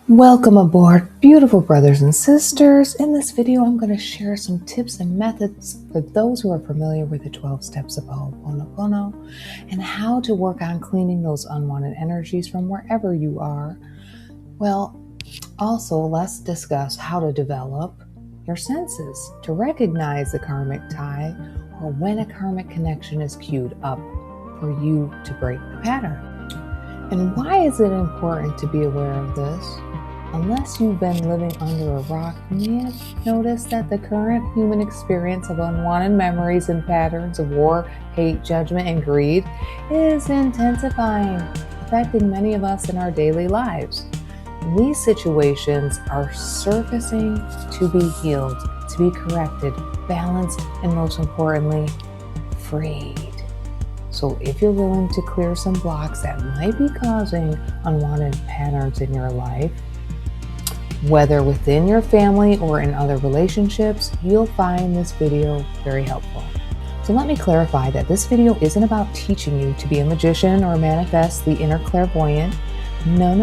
Welcome aboard, beautiful brothers and sisters. In this video, I'm going to share some tips and methods for those who are familiar with the 12 steps of Ho'oponopono and how to work on cleaning those unwanted energies from wherever you are. Well, also, let's discuss how to develop your senses to recognize the karmic tie or when a karmic connection is queued up for you to break the pattern. And why is it important to be aware of this? Unless you've been living under a rock, you may have noticed that the current human experience of unwanted memories and patterns of war, hate, judgment, and greed is intensifying, affecting many of us in our daily lives. These situations are surfacing to be healed, to be corrected, balanced, and most importantly, freed. So if you're willing to clear some blocks that might be causing unwanted patterns in your life, whether within your family or in other relationships, you'll find this video very helpful. So let me clarify that this video isn't about teaching you to be a magician or manifest the inner clairvoyant. No.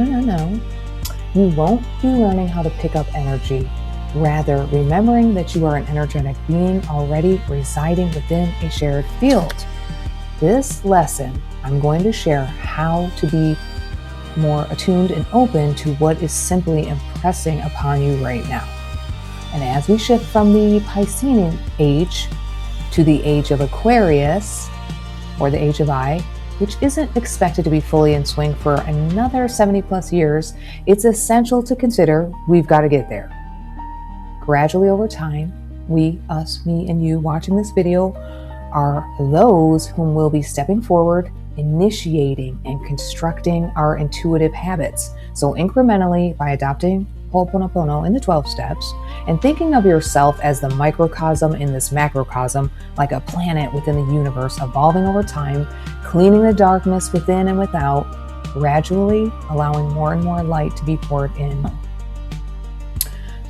You won't be learning how to pick up energy. Rather, remembering that you are an energetic being already residing within a shared field. This lesson, I'm going to share how to be more attuned and open to what is simply impressing upon you right now. And as we shift from the Piscean age to the age of Aquarius, or the age of I, which isn't expected to be fully in swing for another 70 plus years, it's essential to consider we've got to get there. Gradually over time, we, us, me, and you watching this video are those whom will be stepping forward, initiating and constructing our intuitive habits. So incrementally, by adopting Ho'oponopono in the 12 steps and thinking of yourself as the microcosm in this macrocosm, like a planet within the universe evolving over time, cleaning the darkness within and without, gradually allowing more and more light to be poured in.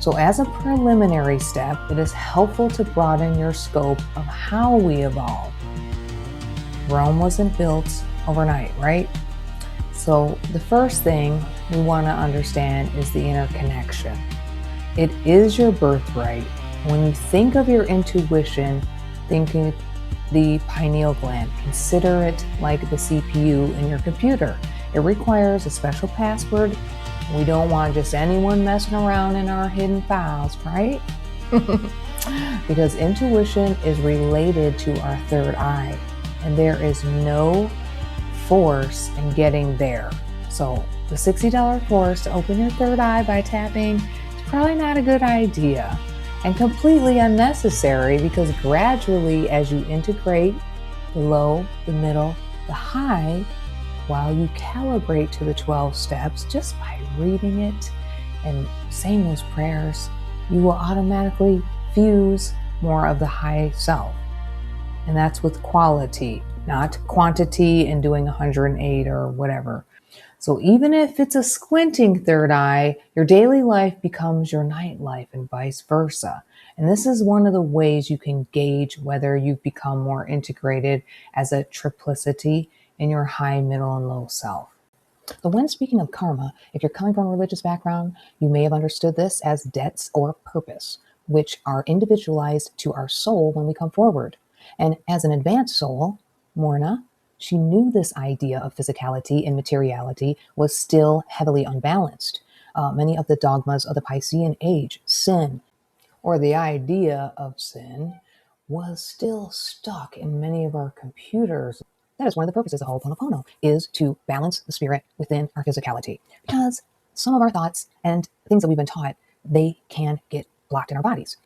So as a preliminary step, it is helpful to broaden your scope of how we evolve. Rome wasn't built overnight, right? So the first thing we want to understand is the interconnection. It is your birthright. When you think of your intuition, think of the pineal gland. Consider it like the CPU in your computer. It requires a special password. We don't want just anyone messing around in our hidden files, right? Because intuition is related to our third eye, and there is no force in getting there. So the $60 course to open your third eye by tapping is probably not a good idea and completely unnecessary, because gradually as you integrate the low, the middle, the high, while you calibrate to the 12 steps just by reading it and saying those prayers, you will automatically fuse more of the high self. And that's with quality, not quantity and doing 108 or whatever. So even if it's a squinting third eye, your daily life becomes your night life and vice versa. And this is one of the ways you can gauge whether you've become more integrated as a triplicity in your high, middle, and low self. So when speaking of karma, if you're coming from a religious background, you may have understood this as debts or purpose, which are individualized to our soul when we come forward. And as an advanced soul, Morrnah, she knew this idea of physicality and materiality was still heavily unbalanced. Many of the dogmas of the Piscean age, sin, or the idea of sin, was still stuck in many of our computers. That is one of the purposes of Ho'oponopono, is to balance the spirit within our physicality. Because some of our thoughts and things that we've been taught, they can get blocked in our bodies.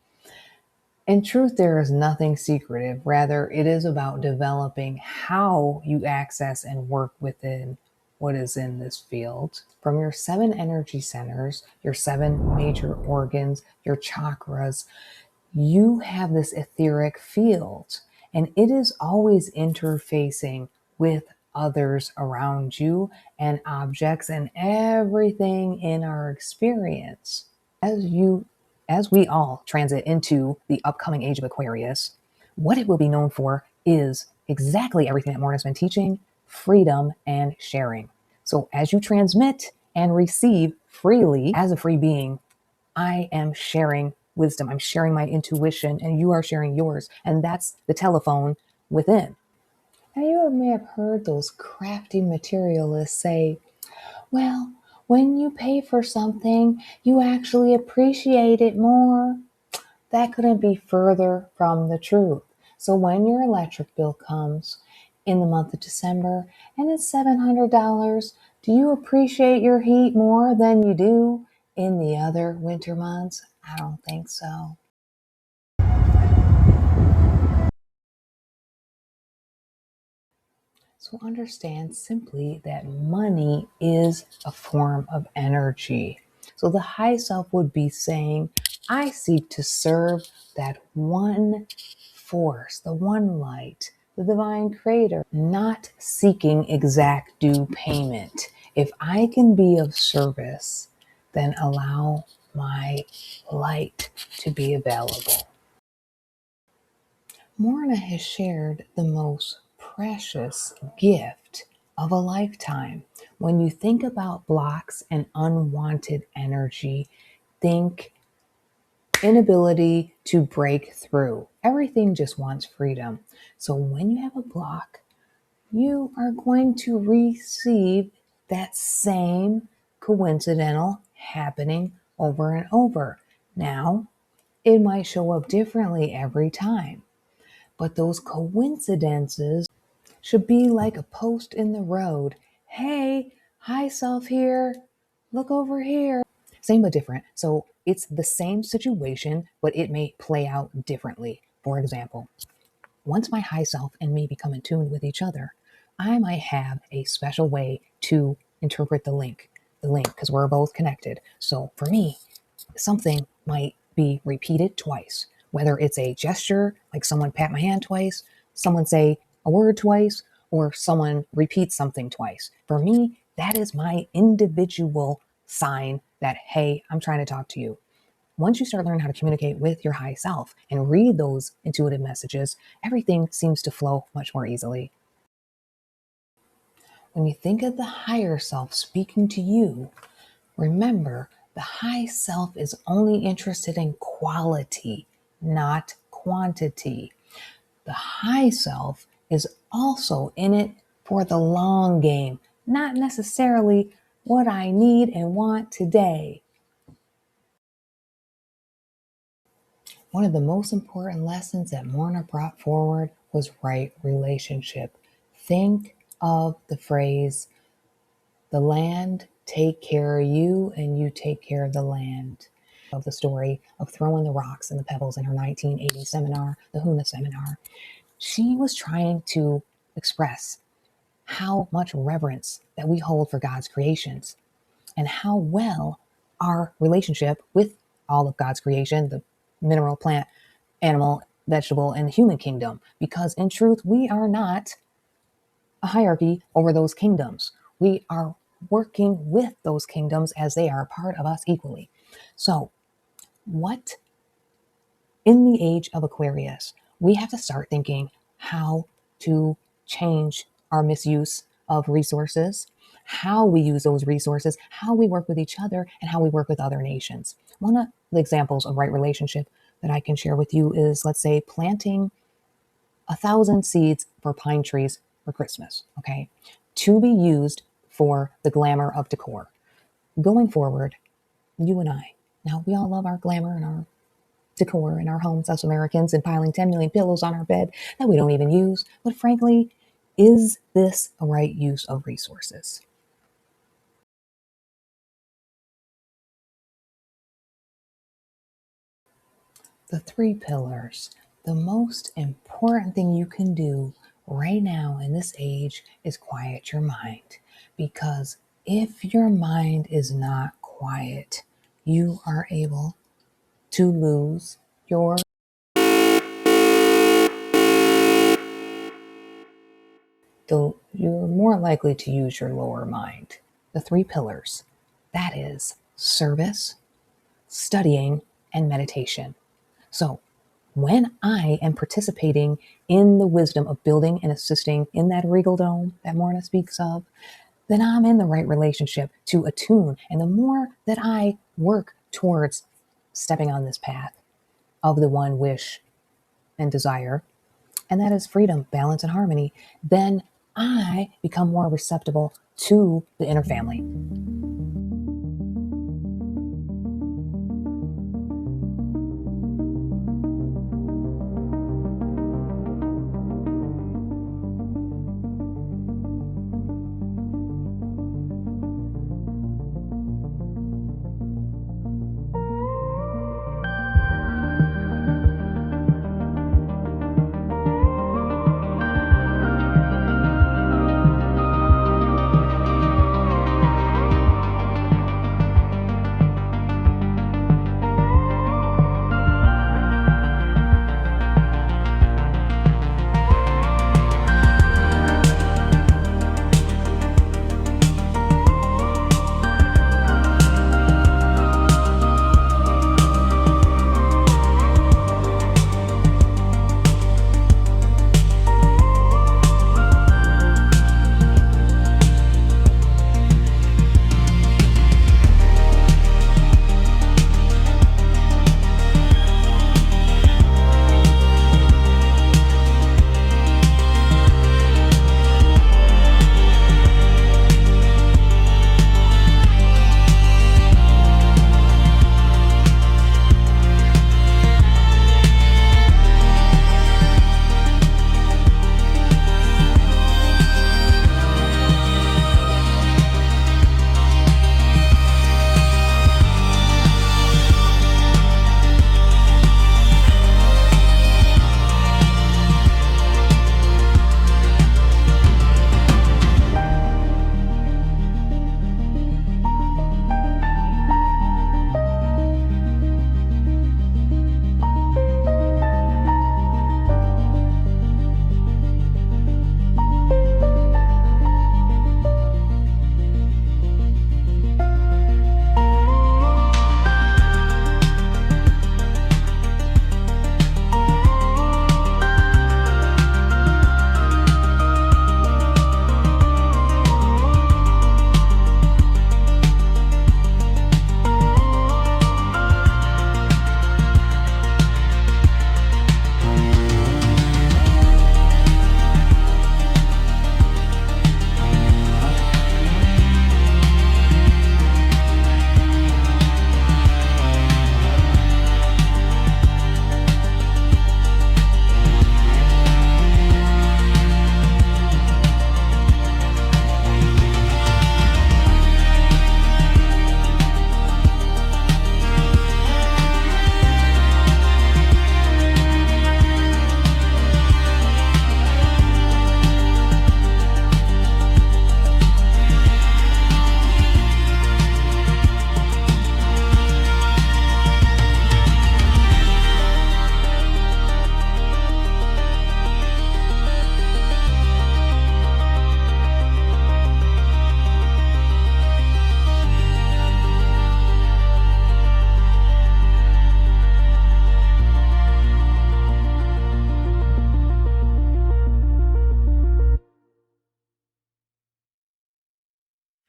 In truth, there is nothing secretive. Rather, it is about developing how you access and work within what is in this field. From your 7 energy centers, your 7 major organs, your chakras, you have this etheric field, and it is always interfacing with others around you and objects and everything in our experience. As we all transit into the upcoming age of Aquarius, what it will be known for is exactly everything that Morrnah has been teaching: freedom and sharing. So as you transmit and receive freely as a free being. I am sharing wisdom. I'm sharing my intuition, and you are sharing yours. And that's the telephone within. Now, you may have heard those crafty materialists say, well, when you pay for something, you actually appreciate it more. That couldn't be further from the truth. So when your electric bill comes in the month of December and it's $700, do you appreciate your heat more than you do in the other winter months? I don't think so. So understand simply that money is a form of energy. So the high self would be saying, I seek to serve that one force, the one light, the divine creator, not seeking exact due payment. If I can be of service, then allow my light to be available. Morrnah has shared the most precious gift of a lifetime. When you think about blocks and unwanted energy, think inability to break through. Everything just wants freedom. So when you have a block, you are going to receive that same coincidental happening over and over. Now, it might show up differently every time. But those coincidences should be like a post in the road. Hey, hi, self here. Look over here. Same but different. So it's the same situation, but it may play out differently. For example, once my high self and me become in tune with each other, I might have a special way to interpret the link, because we're both connected. So for me, something might be repeated twice, whether it's a gesture, like someone pat my hand twice, someone say a word twice, or someone repeats something twice. For me, that is my individual sign that, hey, I'm trying to talk to you. Once you start learning how to communicate with your high self and read those intuitive messages, everything seems to flow much more easily. When you think of the higher self speaking to you, remember, the high self is only interested in quality, not quantity. The high self is also in it for the long game, not necessarily what I need and want today. One of the most important lessons that Morrnah brought forward was right relationship. Think of the phrase, the land take care of you and you take care of the land. Of the story of throwing the rocks and the pebbles in her 1980 seminar, the kahuna seminar, she was trying to express how much reverence that we hold for God's creations and how well our relationship with all of God's creation, the mineral, plant, animal, vegetable, and the human kingdom. Because in truth, we are not a hierarchy over those kingdoms. We are working with those kingdoms as they are a part of us equally. So, what in the age of Aquarius, we have to start thinking how to change our misuse of resources, how we use those resources, how we work with each other, and how we work with other nations. One of the examples of right relationship that I can share with you is, let's say, planting 1,000 seeds for pine trees for Christmas, okay, to be used for the glamour of decor. Going forward, you and I, now we all love our glamour and our decor in our homes, us Americans, and piling 10 million pillows on our bed that we don't even use. But frankly, is this a right use of resources? The three pillars. The most important thing you can do right now in this age is quiet your mind. Because if your mind is not quiet, you are able to lose your you're more likely to use your lower mind. The three pillars, that is service, studying, and meditation. So when I am participating in the wisdom of building and assisting in that regal dome that Morrnah speaks of, then I'm in the right relationship to attune. And the more that I work towards stepping on this path of the one wish and desire, and that is freedom, balance, and harmony, then I become more receptive to the inner family.